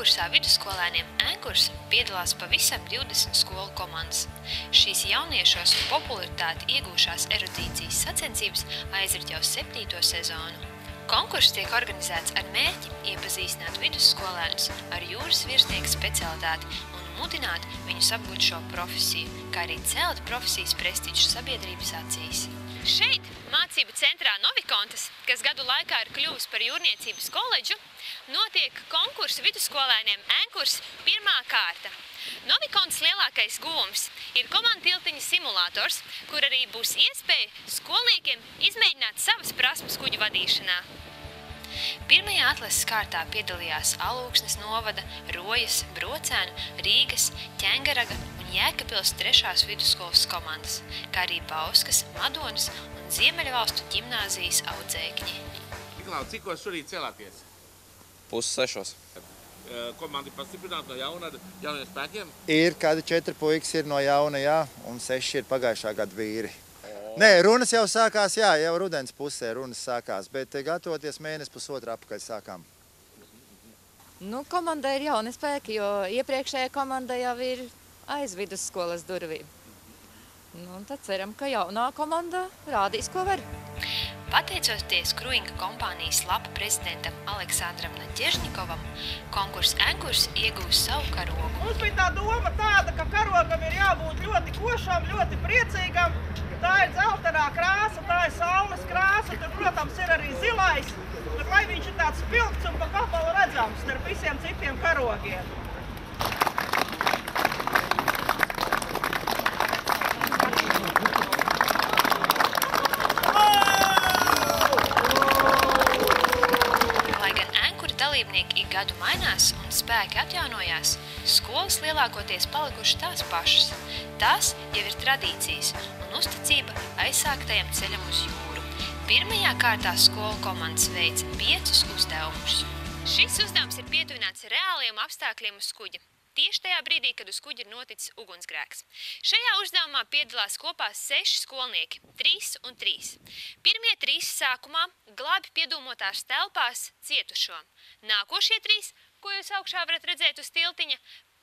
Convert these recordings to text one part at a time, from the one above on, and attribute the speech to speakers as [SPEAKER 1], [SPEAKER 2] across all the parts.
[SPEAKER 1] konkursā vidusskolēniem Enkurs piedalās pavisam 20 skolu komandas. Šīs jauniešos popularitāti iegūšās erudīcijas sacensības aizrit jau 7. sezonu. Konkurss tiek organizēts ar mērķi iepazīstināt vidusskolēnus ar jūras virsnieka specialitāti un mudināt viņus apgūt šo profesiju, kā arī celt profesijas prestižu sabiedrības acīs. Šeit, mācību centrā Novikontas, kas gadu laikā ir kļuvusi par jūrniecības koledžu, notiek konkursu vidusskolēniem Enkurs pirmā kārta. Novikontas lielākais guvums ir komandu tiltiņa simulators, kur arī būs iespēja skolniekiem izmēģināt savas prasmes kuģu vadīšanā. Pirmajā atlases kārtā piedalījās Alūksnes novada, Rojas, Brocēnu, Rīgas, Ķengaraga un Jēkabpils 3. vidusskolas komandas, kā arī Bauskas, Madonas un Ziemeļvalstu ģimnāzijas audzēkņi.
[SPEAKER 2] Niklau, cikos šorīt celāties?
[SPEAKER 3] 5:30.
[SPEAKER 2] Komandi pastiprināti no jauniem spēkiem?
[SPEAKER 4] Ir kādi 4 puikas ir no jauna, jā, un 6 ir pagājušā gada vīri. Nē, runas jau sākās, jā, jau rudens pusē runas sākās, bet gatavoties mēnesi pusotru apakaļ sākām.
[SPEAKER 5] Nu, komandai ir jauni spēki, jo iepriekšējā komanda jau ir aiz vidusskolas durvīm. Nu, tad ceram, ka jaunā komanda rādīs, ko var.
[SPEAKER 1] Pateicoties Kruinga kompānijas lapa prezidentam Aleksandram Nadežnikovam, konkurss Enkurs iegūs savu karogu.
[SPEAKER 6] Mums bija tā doma tāda, ka karogam ir jābūt ļoti košam, ļoti priecīgam. Tā ir dzeltenā krāsa, tā ir saules krāsa, tur, protams, ir arī zilais, bet lai viņš ir tāds spilgts un pa gabalu redzams starp visiem citiem karogiem.
[SPEAKER 1] Dalībnieki ik gadu mainās un spēki atjaunojās, skolas lielākoties palikušas tās pašas. Tās jau ir tradīcijas un uzticība aizsāktajam ceļam uz jūru. Pirmajā kārtā skolu komandas veic 5 uzdevumus. Šis uzdevums ir pietuvināts reāliem apstākļiem uz kuģa. Tieši tajā brīdī, kad uz kuģa ir noticis ugunsgrēks. Šajā uzdevumā piedalās kopā 6 skolnieki, 3 un 3. Pirmie 3 sākumā glābi piedūmotās telpās cietušo. Nākošie 3, ko jūs augšā varat redzēt uz tiltiņa,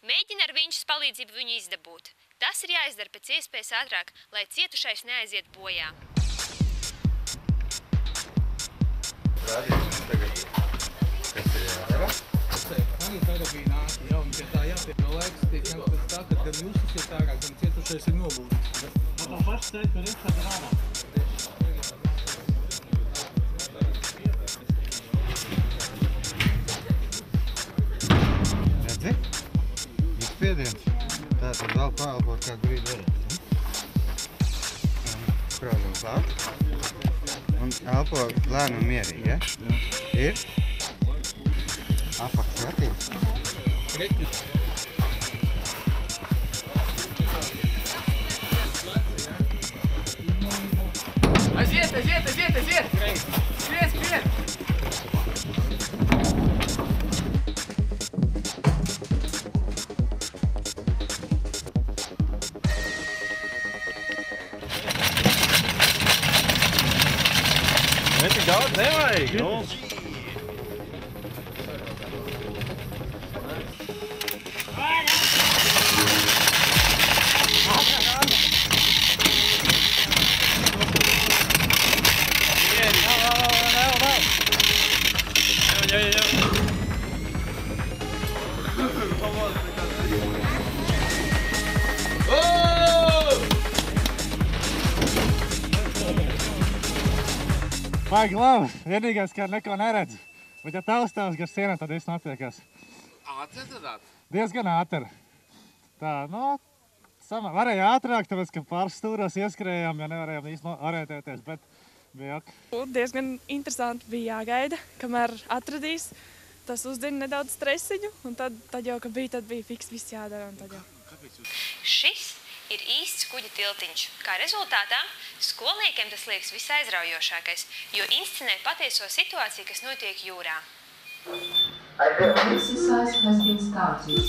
[SPEAKER 1] mēģina ar viņus palīdzību viņu izdabūt. Tas ir jāizdara pēc iespējas ātrāk, lai cietušais neaiziet bojā.
[SPEAKER 7] Rādīsim tagad, kas ir jādara.
[SPEAKER 8] Tagad bija nāki, jā, un pie tā jāpie laiks tiek ņemts pēc tā, kad gan jūs esat ārāk, gan cietušais ir nobūdīts. Tā paši teikt, ka iekšā ir ārā.
[SPEAKER 7] Redzi? Ir spiediens. Tātad vēl paelpot kā grib varēt. Spraužam klāt. Un elpo lēni un mierīgi, ja? Ir? Apaks skatīt.
[SPEAKER 6] Aiziet! Skrien!
[SPEAKER 9] Netik daudz nevajag, nu.
[SPEAKER 8] Baigi labi, vienīgais, ka neko neredz. Bet ja taustāvs gar sienām, tad viss notiekās.
[SPEAKER 2] Ātri atradāt?
[SPEAKER 8] Diezgan ātri. Tā, nu, varēja ātrāk, tāpēc, ka pāris stūros ieskrējām, ja nevarējām īsti orientēties, bet bija ok.
[SPEAKER 10] Diezgan interesanti bija jāgaida, kamēr atradīs. Tas uzdina nedaudz stresiņu, un tad jau, kad bija, tad bija fiks viss jādara. Un tad jau.
[SPEAKER 1] Šis ir īsts kuģa tiltiņš. Kā rezultātā skolniekiem tas liekas visaizraujošākais, jo inscenē patieso situāciju, kas notiek jūrā.
[SPEAKER 11] Exercise has been started.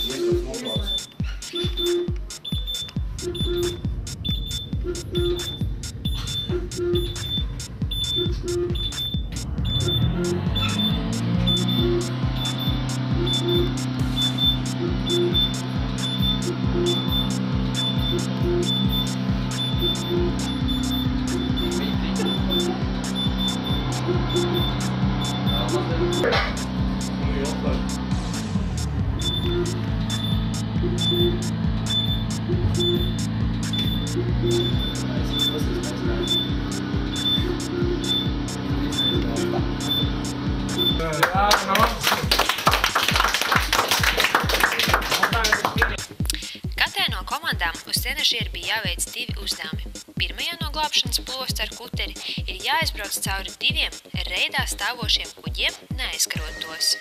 [SPEAKER 1] Katrai no komandām uz trenažieru bija jāveic 2 uzdevumi. Pirmajā no glābšanas posta ar kuteri ir jāizbrauc cauri 2 reidā stāvošiem kuģiem, neaizkarot tos.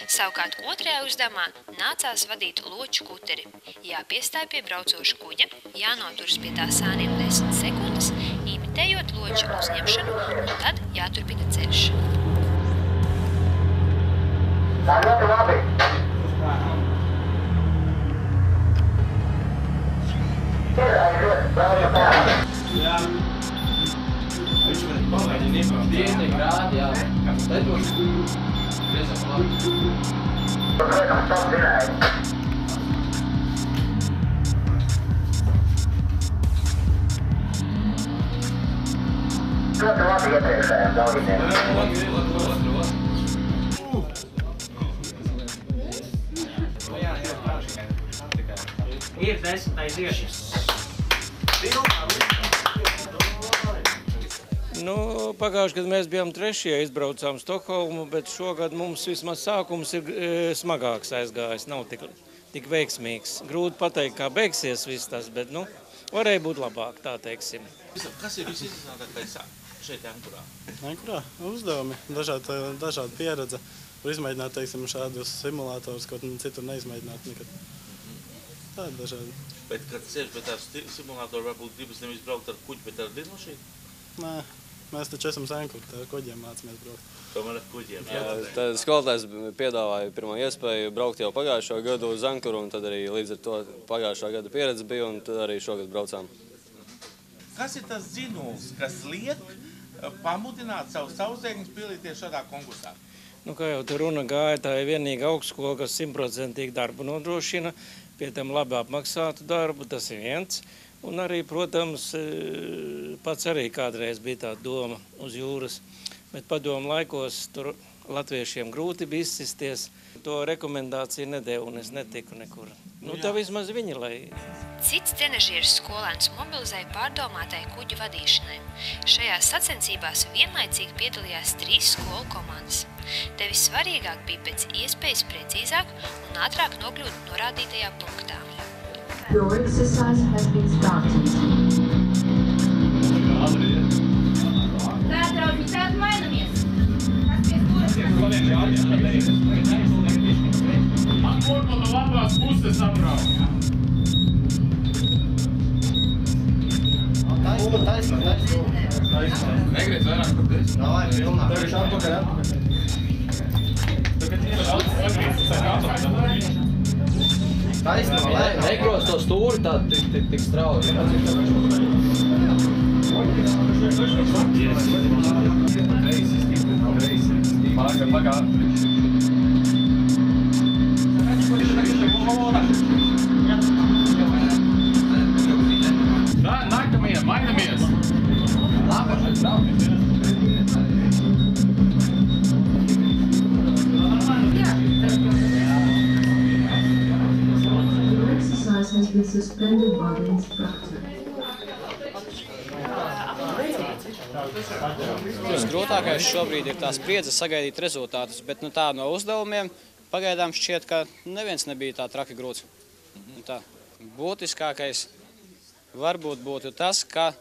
[SPEAKER 1] Savukārt otrajā uzdevumā nācās vadīt loču kuteri. Jāpiestāj pie braucoša kuģa, jānoturas pie tā sāniem 10 sekundes, imitējot loču uzņemšanu, un tad jāturpina ceļš.
[SPEAKER 9] Tā ļoti labi.
[SPEAKER 8] Jā. Viņš man pamēģina iepākt. 5 grādi, jā. Ledos. Riezam labi.
[SPEAKER 9] Ļoti labi iepriekšējiem dalībniekiem.
[SPEAKER 6] Ir 10. iešas.
[SPEAKER 12] Pagājuši, kad mēs bijām 3. izbraucām Stokholmu, bet šogad mums vismaz sākums ir smagāks aizgājis, nav tik veiksmīgs. Grūti pateikt, kā beigsies viss tas, bet, varēja būt labāk, tā teiksim.
[SPEAKER 2] Kas ir visinteresantākais šeit Ankurā?
[SPEAKER 13] Ankurā uzdevumi, dažāda pieredze. Var izmēģināt, teiksim, šādus simulātorus, ko citur neizmēģināt nekad. Tā ir dažādi.
[SPEAKER 2] Bet, kad sēž pie tās simulātoru, varbūt gribas nevis braukt ar kuģi, bet ar lidmašīnu?
[SPEAKER 13] Nē, mēs taču esam Zankur, ar kuģiem mācāmies braukt.
[SPEAKER 2] Tomēr ar kuģiem, jā.
[SPEAKER 3] Tad skolotājs piedāvāja pirmo iespēju braukt jau pagājušo gadu uz Zankuru, un tad arī līdz ar to pagājušā gada pieredze bija, un tad arī šogad braucām.
[SPEAKER 2] Kas ir tas zinūls, kas liek pamudināt savus sauzēkņus piedalīties šādā konkursā?
[SPEAKER 12] Kā jau tur runa gāja, tā ir vienīga augstskola, kas 100% darbu nodrošina, pie tam labi apmaksātu darbu, tas ir viens. Un arī, protams, pats arī kādreiz bija tā doma uz jūras, bet padomu laikos tur latviešiem grūti bija izcisties. To rekomendāciju nedēvu, un es netiku nekur. Tā vismaz viņi, lai...
[SPEAKER 1] Cits trenažieris skolēns mobilizēja pārdomātai kuģu vadīšanai. Šajās sacensībās vienlaicīgi piedalījās 3 skolu komandas. Te vissvarīgāk bija pēc iespējas precīzāk un ātrāk nokļūt norādītajā punktā.
[SPEAKER 11] Your exercise has been started.
[SPEAKER 14] Tātad mainamies. Atpūrt no labās puses apbrauc. Taisnā. Negriez vairāk par tas? Davai, pilnā. Tagad atpakaļ. Taisnā, negros to stūri tā tik strauji. Pagā. Nākamie, mainamies.
[SPEAKER 11] Your exercise has been suspended by the instructor.
[SPEAKER 15] Grūtākais šobrīd ir tā spriedze sagaidīt rezultātus, bet tā no uzdevumiem pagaidām šķiet, ka neviens nebija tā traki grūts. Tā būtiskākais varbūt būtu tas, ka,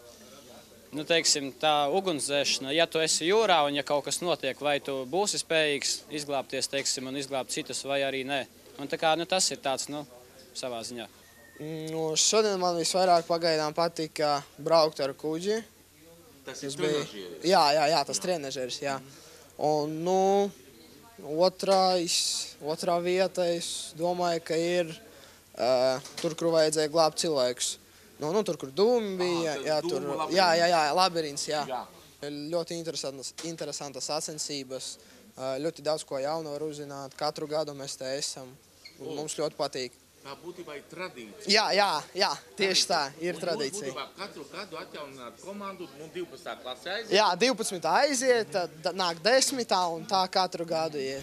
[SPEAKER 15] teiksim, tā ugunsdzēšana, ja tu esi jūrā un ja kaut kas notiek, vai tu būsi spējīgs izglābties, teiksim, un izglābt citus, vai arī nē. Un tā kā, tas ir tāds, savā ziņā.
[SPEAKER 16] Šodien man visvairāk pagaidām patika braukt ar kuģi.
[SPEAKER 2] Tas ir trenažieris?
[SPEAKER 16] Jā, tas trenažieris, jā. Un, otrā vieta, es domāju, ka ir tur, kur vajadzēja glābt cilvēkus. Tur, kur dūmi bija, labirints, jā. Ļoti interesantas sacensības, ļoti daudz ko jaunu var uzzināt. Katru gadu mēs te esam, un mums ļoti patīk.
[SPEAKER 2] Tā būtībā ir tradīcija.
[SPEAKER 16] Jā, tieši tā, ir tradīcija.
[SPEAKER 2] Būtībā katru gadu atjaunināt komandu, 12. klasē aiziet.
[SPEAKER 16] Jā, 12. aiziet, tad nāk 10. un tā katru gadu iet.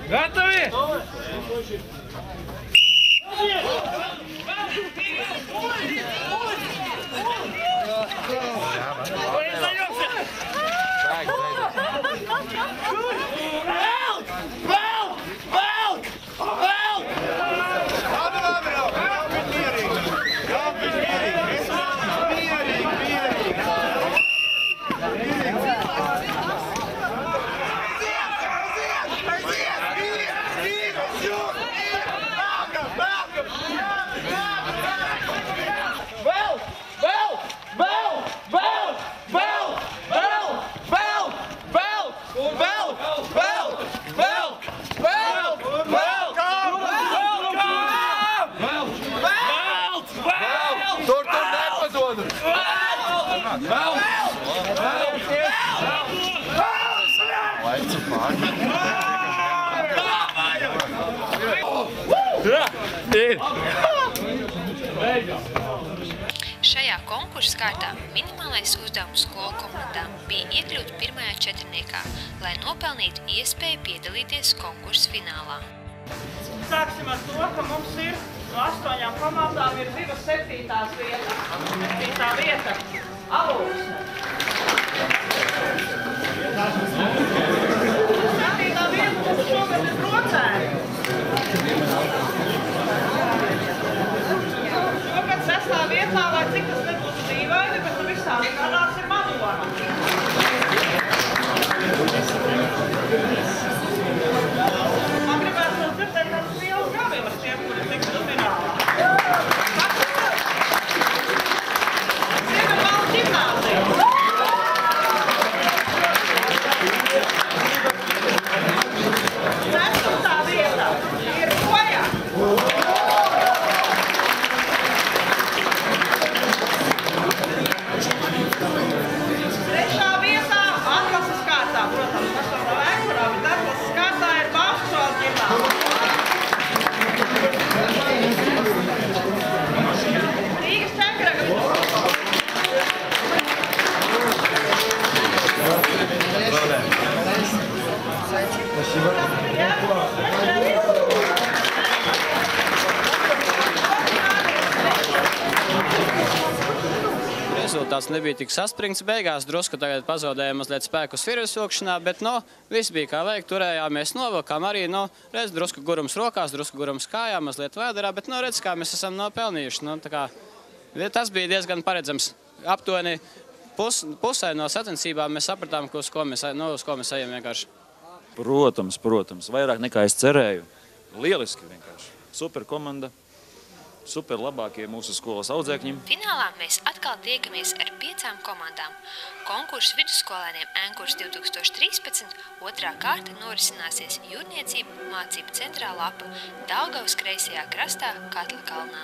[SPEAKER 14] Gatavi!
[SPEAKER 1] Šajā konkursa kārtā minimālais uzdevums skolu komandām bija iekļūt pirmajā četrniekā, lai nopelnītu iespēju piedalīties konkursa finālā.
[SPEAKER 6] Sāksim ar to, ka mums ir no 8 komandām ir 2 septītās vietas. 7. vieta – Alūksne. 7. vieta mums šogad ir Brocēni. Šogad 6. vietā, lai cik tas nebūtu dīvaini, bet visādi kādās ir Madona. Man gribētu vēl dzirdēt tādus lielus gavilus tiem, kuri tiks uz finālā. Ziemeļvalsts ģimnāzija. 4. vieta ir Koja. 3. vietā atlases kārtā, protams, tas vēl nav ēkurā, bet atlases kārtā ir Bāšsvalds ģimnāzija. Rīgas Čenkraga.
[SPEAKER 15] Rezultāts nebija tik saspringts beigās, drusku tagad pazaudējām mazliet spēku svirsvilkšanā, bet, viss bija kā vajag, turējāmies, novilkām arī, redz, drusku gurums rokās, drusku gurums kājām, mazliet vēderā, bet, redz, kā mēs esam pelnījuši, tā kā tas bija diezgan paredzams. Aptuveni pusē no sacensībām mēs sapratām, uz ko mēs ejam vienkārši.
[SPEAKER 17] Protams, vairāk nekā es cerēju. Lieliski vienkārši. Super komanda. Super labākie mūsu skolas audzēkņi.
[SPEAKER 1] Finālā mēs atkal tiekamies ar 5 komandām. Konkursu vidusskolēniem Ēnkurs 2013 otrā kārta norisināsies Jūrniecību mācību centrā Lapa Daugavas kreisajā krastā Katla kalnā.